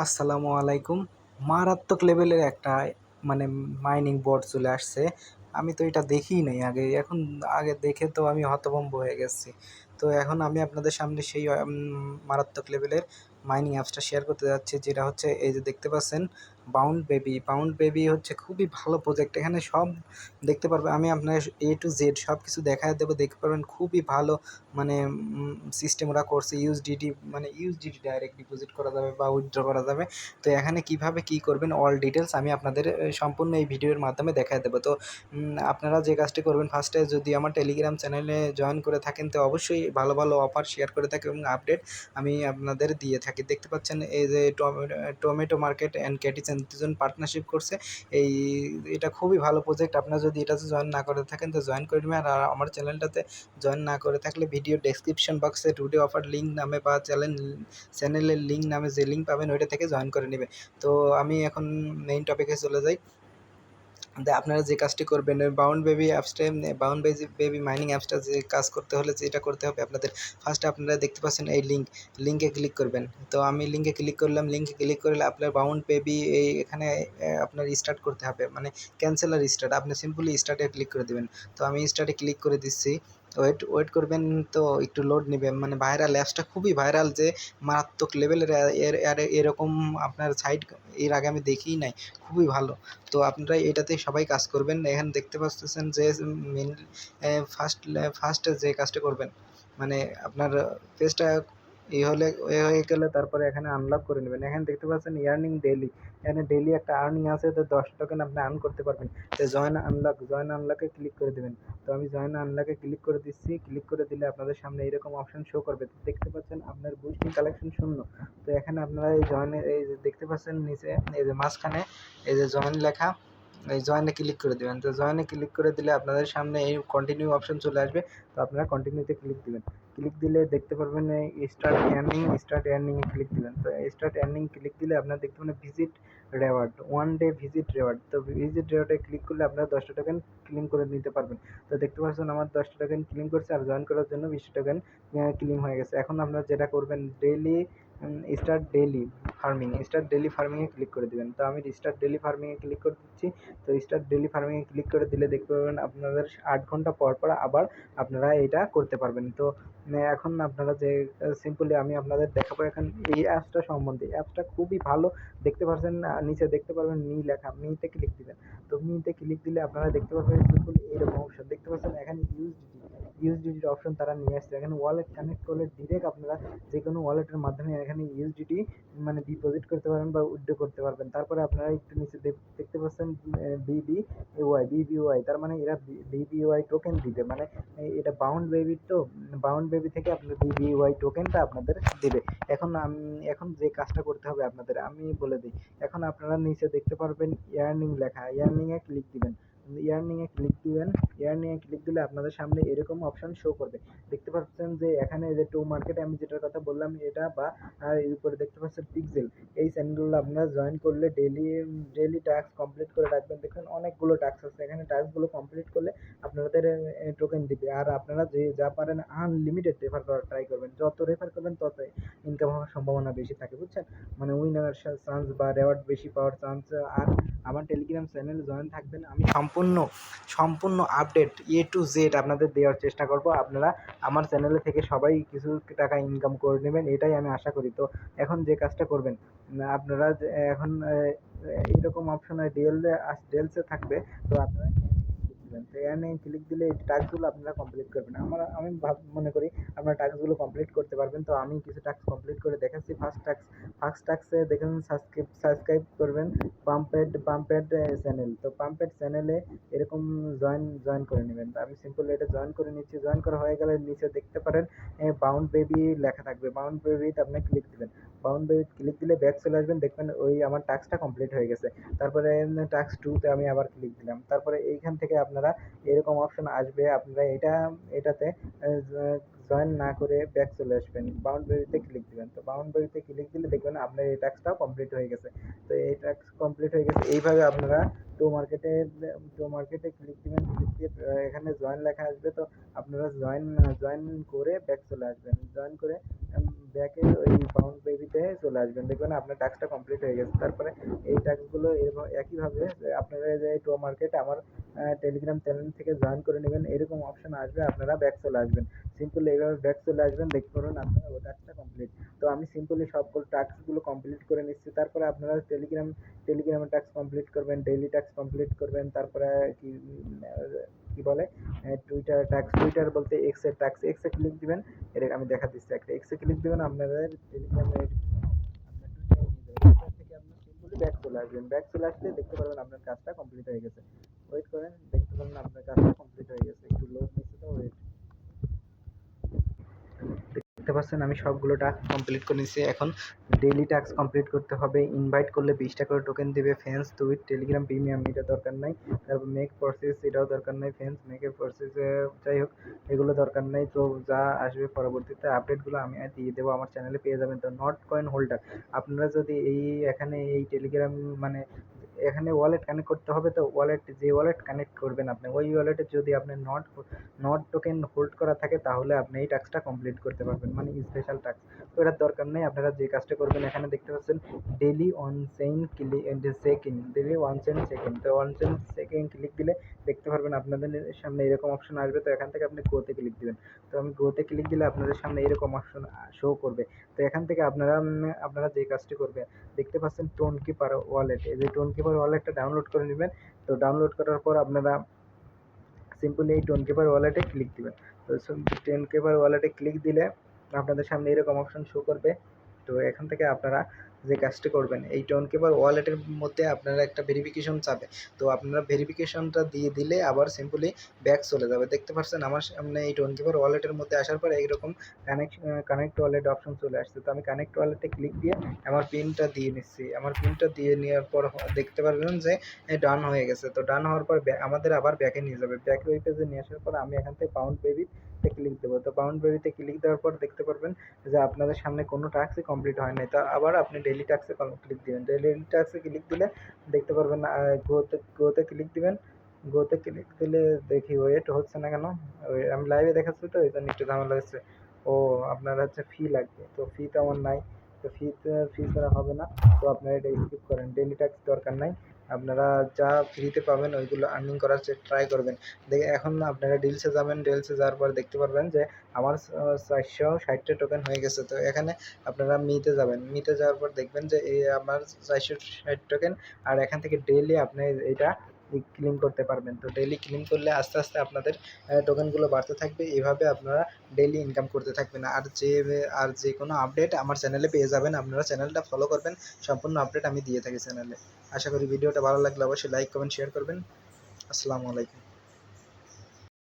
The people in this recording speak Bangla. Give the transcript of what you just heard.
আসসালামু আলাইকুম। মারাত্মক লেভেলের একটা মানে মাইনিং বট চলে আসছে। আমি তো এটা দেখিই নাই আগে। আগে দেখে তো আমি হতভম্ব হয়ে গেছি। তো এখন আমি আপনাদের সামনে সেই মারাত্মক লেভেলের মাইনিং অ্যাপসটা শেয়ার করতে যাচ্ছি, যেটা হচ্ছে এই যে দেখতে পাচ্ছেন বাউন্ড বেবি। বাউন্ড বেবি হচ্ছে খুবই ভালো প্রজেক্ট। এখানে সব দেখতে পারবেন, আমি আপনার A to Z সব কিছু দেখায় দেবো, দেখতে পারবেন খুবই ভালো মানে সিস্টেম ওরা করছে। ইউএসডিটি মানে ইউএসডিটি ডাইরেক্ট ডিপোজিট করা যাবে বা উইথড্র করা যাবে। তো এখানে কিভাবে কি করবেন অল ডিটেলস আমি আপনাদের সম্পূর্ণ এই ভিডিওর মাধ্যমে দেখায় দেবো। তো আপনারা যে কাজটি করবেন, ফার্স্টে যদি আমার টেলিগ্রাম চ্যানেলে জয়েন করে থাকেন তো অবশ্যই ভালো ভালো অফার শেয়ার করে থাকি এবং আপডেট আমি আপনাদের দিয়ে থাকি। দেখতে পাচ্ছেন এই যে টমেটো মার্কেট অ্যান্ড ক্যাটিসেন দুজন পার্টনারশিপ করছে। এই এটা খুবই ভালো প্রজেক্ট। আপনারা যদি এটাতে জয়েন না করে থাকেন তো জয়েন করে নেবেন। আর আমার চ্যানেলটাতে জয়েন না করে থাকলে ভিডিও ডেসক্রিপশন বক্সে টুডে অফার লিঙ্ক নামে বা চ্যানেলের লিঙ্ক নামে যে লিঙ্ক পাবেন ওইটা থেকে জয়েন করে নেবে। তো আমি এখন মেইন টপিকে চলে যাই। আপনারা যে কাজটি করবেন বাউন্ড বেবি অ্যাপসটা, বাউন্ড বেবি মাইনিং অ্যাপসটা যে কাজ করতে হলে যেটা করতে হবে আপনাদের, ফার্স্টে আপনারা দেখতে পাচ্ছেন এই লিঙ্কে ক্লিক করবেন। তো আমি লিঙ্কে ক্লিক করলাম। লিঙ্কে ক্লিক করলে আপনার বাউন্ড বেবি এই এখানে আপনার স্টার্ট করতে হবে, মানে ক্যান্সেল আর স্টার্ট, আপনি সিম্পলি স্টার্টে ক্লিক করে দেবেন। তো আমি স্টার্টে ক্লিক করে দিচ্ছি। ওয়েট করবেন, তো একটু লোড নেবে। মানে ভাইরাল অ্যাপসটা খুবই ভাইরাল, যে মারাত্মক লেভেলের এরকম আপনার সাইট এর আগে আমি দেখিই নাই। খুবই ভালো। তো আপনারা এটাতে সবাই কাজ করবেন। এখানে দেখতে পাচ্ছেন যে মেন ফার্স্টে যে কাজটা করবেন, মানে আপনার পেজটা এ হয়ে গেলে তারপরে এখানে আনলক করে নেবেন। এখানে দেখতে পাচ্ছেন ইয়ার্নিং ডেইলি, এখানে ডেইলি একটা আর্নিং আছে, তো 10 টোকেন আপনি আর্ন করতে পারবেন। তো জয়েন আনলকে ক্লিক করে দেবেন। তো আমি জয়েন আনলকে ক্লিক করে দিচ্ছি। ক্লিক করে দিলে আপনাদের সামনে এরকম অপশন শো করবে। তো দেখতে পাচ্ছেন আপনার বুস্টিং কালেকশন শূন্য। তো এখানে আপনারা এই যে দেখতে পাচ্ছেন নিচে এই যে মাঝখানে এই যে জয়েন লেখা, এই জয়েনে ক্লিক করে দেবেন। তো জয়েনে ক্লিক করে দিলে আপনাদের সামনে এই কন্টিনিউ অপশন চলে আসবে। তো আপনারা কন্টিনিউতে ক্লিক দিবেন। ক্লিক দিলে দেখতে পারবেন স্টার্ট আর্নিংয়ে ক্লিক দিবেন। তো স্টার্ট আর্নিং ক্লিক দিলে আপনারা দেখতে পাবেন visit reward, one day visit reward. তো ভিজিট রেওয়ার্ডে ক্লিক করলে আপনারা 10টা টোকেন ক্লেম করে নিতে পারবেন। তো দেখতে পাচ্ছেন আমার 10টা টোকেন ক্লেম করছে, আর জয়েন করার জন্য 20 টোকেন ক্লেম হয়ে গেছে। এখন আপনারা যেটা করবেন ডেইলি স্টার্ট ডেইলি ফার্মিংয়ে ক্লিক করে দেবেন। তো আমি স্টার্ট ডেইলি ফার্মিংয়ে ক্লিক করে দিচ্ছি। তো স্টার্ট ডেইলি ফার্মিংয়ে ক্লিক করে দিলে দেখতে পাবেন আপনাদের 8 ঘন্টা পর পর আবার আপনারা এটা করতে পারবেন। তো এখন আপনারা যে সিম্পলি আমি আপনাদের দেখাবো এখন এই অ্যাপসটা সম্বন্ধে। অ্যাপসটা খুবই ভালো। দেখতে পাচ্ছেন নিচে দেখতে পারবেন মি লেখা, মিতে ক্লিক দিবেন। তো মিতে ক্লিক দিলে আপনারা দেখতে পারবেন সিম্পলি এরকম অপশন দেখতে পাচ্ছেন। এখানে ইউএসডিটির অপশন তারা নিয়ে আসছে। এখানে ওয়ালেট কানেক্ট করলে ডিরেক্ট আপনারা যে কোনো ওয়ালেটের মাধ্যমে এখানে ইউএসডিটি মানে ডিপোজিট করতে পারবেন বা উইথড্র করতে পারবেন। তারপরে আপনারা একটু নিচে দেখতে পাচ্ছেন বিবিওয়াই, তার মানে এরা বিবিওয়াই টোকেন দিবে। মানে এটা বাউন্ড বেবির, তো বাউন্ড বেবি থেকে আপনার বিবিওয়াই টোকেনটা আপনাদের দেবে। এখন যে কাজটা করতে হবে আপনাদের আমি বলে দিই। এখন আপনারা নিচে দেখতে পারবেন ইয়ার্নিং লেখা, ইয়ার্নিং এ ক্লিক দিবেন। ইয়ার্নিং এ ক্লিক দিবেন। ইয়ার্নিং এ ক্লিক দিলে আপনাদের সামনে এরকম অপশন শো করবে। দেখতে পাচ্ছেন যে এখানে যে টু মার্কেট আমি যেটার কথা বললাম এটা, বা এর উপরে দেখতে পাচ্ছেন পিক্সেল, এই চ্যানেলগুলো আপনারা জয়েন করলে ডেইলি টাস্ক কমপ্লিট করে রাখবেন। দেখুন অনেকগুলো টাস্ক আছে, এখানে টাস্কগুলো কমপ্লিট করলে আপনাদের টোকেন দিবে। আর আপনারা যে যা পারেন আনলিমিটেড রেফার করার ট্রাই করবেন। যত রেফার করবেন তত ইনকাম হওয়ার সম্ভাবনা বেশি থাকে, বুঝছেন? মানে উইনার চান্স বা রেওয়ার্ড বেশি পাওয়ার চান্স। আর আমার টেলিগ্রাম চ্যানেল জয়েন থাকবেন, আমি সম্পূর্ণ আপডেট টু জেড আপনাদের দেওয়ার চেষ্টা করব। আপনারা আমার চ্যানেলে থেকে সবাই কিছু টাকা ইনকাম করে নেবেন, এটাই আমি আশা করি। তো এখন যে কাজটা করবেন, আপনারা এখন এইরকম অপশন ডিএলসে থাকবে। তো আপনারা এখানে ক্লিক দিলে এই টাস্কগুলো আপনারা কমপ্লিট করবেন। আমি মনে করি আপনারা টাস্কগুলো কমপ্লিট করতে পারবেন। তো আমি কিছু টাস্ক কমপ্লিট করে দেখাচ্ছি। ফার্স্ট টাস্কে দেখেন সাবস্ক্রাইব করবেন পাম্পেড চ্যানেল। তো পাম্পেড চ্যানেলে এরকম জয়েন করে নেবেন। তো আমি সিম্পল এটা জয়েন করে নিচ্ছি। জয়েন করা হয়ে গেলে নিচে দেখতে পারেন বাউন্ড বেবি লেখা থাকবে। বাউন্ড বেবিতে আপনি ক্লিক দিবেন। বাউন্ড বেবি ক্লিক দিলে ব্যাক চলে আসবেন, দেখবেন ওই আমার টাস্কটা কমপ্লিট হয়ে গেছে। তারপরে টাস্ক 2 তে আমি আবার ক্লিক দিলাম। তারপরে এইখান থেকে আপনারা এরকম অপশন আসবে, আপনারা এটাতে জয়েন না করে ব্যাক চলে আসবেন। বাউন্ড বেবিতে ক্লিক দিবেন। তো বাউন্ড বেবিতে ক্লিক দিলে দেখবেন আপনার এই টাস্কটাও কমপ্লিট হয়ে গেছে। তো এই টাস্ক কমপ্লিট হয়ে গেছে। এইভাবে আপনারা টো মার্কেটে ক্লিক দিবেন। ক্লিক দিয়ে এখানে জয়েন লেখা আসবে। তো আপনারা জয়েন করে ব্যাক চলে আসবেন। জয়েন করে ব্যাকে ওই বাউন্ড বেবিতে চলে আসবেন, দেখবেন আপনার টাস্কটা কমপ্লিট হয়ে গেছে। তারপরে এই টাস্কগুলো একইভাবে আপনারা যে টো মার্কেট আমার টেলিগ্রাম চ্যানেল থেকে জয়েন করে নেবেন, এরকম অপশন আসবে, আপনারা ব্যাক চলে আসবেন। সিম্পলি এইভাবে ব্যাক চলে আসবেন, দেখতে পারবেন আপনারা ওই টাস্কটা কমপ্লিট। তো আমি সিম্পলি সবগুলো টাস্কগুলো কমপ্লিট করে নিচ্ছি। তারপরে আপনারা টেলিগ্রামের টাস্ক কমপ্লিট করবেন, ডেইলি টাস্ক কমপ্লিট করবেন। তারপরে কি কি বলে টুইটার বলতে এক্সের টাস্ক, এক্সে ক্লিক দিবেন। এটা আমি দেখা দিচ্ছি, একটা এক্সে ক্লিক দিবেন, আপনাদের টেলিগ্রামে আপনার টুইটার থেকে আপনার সিম্পলি ব্যাক চলে আসবেন। ব্যাক চলে আসলে দেখতে পারবেন আপনার কাজটা কমপ্লিট হয়ে গেছে। ওয়েট করেন, দেখতে পারবেন আপনার কাজটা কমপ্লিট হয়ে গেছে। একটু লোড নিচ্ছে, তো ওয়েট। দেখতে পাচ্ছেন আমি সবগুলো টাস্ক কমপ্লিট করে নিয়েছি। এখন ডেইলি টাস্ক কমপ্লিট করতে হবে। ইনভাইট করলে 20টা করে টোকেন দিবে। Friends to with Telegram premium, এটা দরকার নাই। তারপর মেক প্রসেস, এটাও দরকার নাই। ফ্রেন্ডস মেকের প্রসেস, যাই হোক এগুলো দরকার নাই। তো যা আসবে পরবর্তীতে আপডেটগুলো আমি দিয়ে দেবো, আমার চ্যানেলে পেয়ে যাবেন। তো নট কয়েন হোল্ডার, আপনারা যদি এখানে এই টেলিগ্রাম মানে এখানে ওয়ালেট কানেক্ট করতে হবে। তো যে ওয়ালেট কানেক্ট করবেন আপনি, ওই ওয়ালেটে যদি আপনি নট টোকেন হোল্ড করা থাকে, তাহলে আপনি এই টাস্কটা কমপ্লিট করতে পারবেন, মানে স্পেশাল টাস্ক। তো এটার দরকার নেই। আপনারা যে কাজটা করবেন, এখানে দেখতে পাচ্ছেন daily one chain check in, daily one chain check in. তো one chain check in click দিলে দেখতে পারবেন আপনাদের সামনে এরকম অপশন আসবে। তো এখান থেকে আপনি গোতে ক্লিক দিবেন। তো আমি গোতে ক্লিক দিলে আপনাদের সামনে এরকম অপশন শো করবে। তো এখান থেকে আপনারা যে কাজটি করবেন, দেখতে পাচ্ছেন টোন কিপার ওয়ালেট, এই যে টোন কিপার ওয়ালেটটা ডাউনলোড করে নেবেন। তো ডাউনলোড করার পর আপনারা সিম্পলি এই টোন কিপার ওয়ালেটে ক্লিক দিবেন। তো টোন কিপার ওয়ালেটে ক্লিক দিলে আপনাদের সামনে এরকম অপশন শো করবে। তো এখান থেকে আপনারা যে কাজটি করবেন, এই টোন কিপার ওয়ালেটের মধ্যে আপনারা একটা ভেরিফিকেশন চাবে। তো আপনারা ভেরিফিকেশনটা দিয়ে দিলে আবার সিম্পলি ব্যাক চলে যাবে। দেখতে পাচ্ছেন আমার সামনে এই টোন কিপার ওয়ালেটের মধ্যে আসার পর এইরকম কানেক্ট ওয়ালেট অপশন চলে আসছে। তো আমি কানেক্ট ওয়ালেটে ক্লিক দিয়ে আমার পিনটা দিয়ে নিচ্ছি। আমার পিনটা দিয়ে নেওয়ার পর দেখতে পারবেন যে ডান হয়ে গেছে। তো ডান হওয়ার পর আমাদের আবার ব্যাকে নিয়ে যাবে। ব্যাকে ওই পেজে নিয়ে আসার পর আমি এখান থেকে পাউন্ড বেবিতে ক্লিক দেবো। তো পাউন্ড বেবিতে ক্লিক দেওয়ার পর দেখতে পারবেন যে আপনাদের সামনে কোনো টাস্কই কমপ্লিট হয় নাই। তো আবার আপনি ডেইলি টাস্কে ক্লিক দিবেন। ডেইলি টাস্কে ক্লিক দিলে দেখতে পারবেন গোতে ক্লিক দিবেন। গোতে ক্লিক দিলে দেখি ওয়েট হচ্ছে না কেন, আমি লাইভে দেখাচ্ছি তো এই জন্য একটু ঝামেলা হচ্ছে। ও আপনার হচ্ছে ফি লাগবে, তো ফি তো আমার নাই। তো ফি ছাড়া হবে না। তো আপনারা এটা স্কিপ করেন, ডেইলি ট্যাক্স দরকার নাই। আপনারা যা ফ্রিতে পাবেন ওইগুলো আর্নিং করার ট্রাই করবেন। দেখে এখন আপনারা ডিলসে যাবেন, ডিলসে যাওয়ার পর দেখতে পারবেন যে আমার 460টা টোকেন হয়ে গেছে। তো এখানে আপনারা মিতে যাবেন, মিতে যাওয়ার পর দেখবেন যে এই আমার 460 টোকেন। আর এখান থেকে ডেইলি আপনি এটা ক্লেম করতে পারবেন। তো ডেইলি ক্লেম করলে আস্তে আস্তে আপনাদের টোকেনগুলো বাড়তে থাকবে। এভাবে আপনারা ডেইলি ইনকাম করতে থাকবেন। আর যে কোনো আপডেট আমার চ্যানেলে পেয়ে যাবেন। আপনারা চ্যানেলটা ফলো করবেন, সম্পূর্ণ আপডেট আমি দিয়ে থাকি চ্যানেলে। আশা করি ভিডিওটা ভালো লাগলে অবশ্যই লাইক কমেন্ট শেয়ার করবেন। আসসালামু আলাইকুম।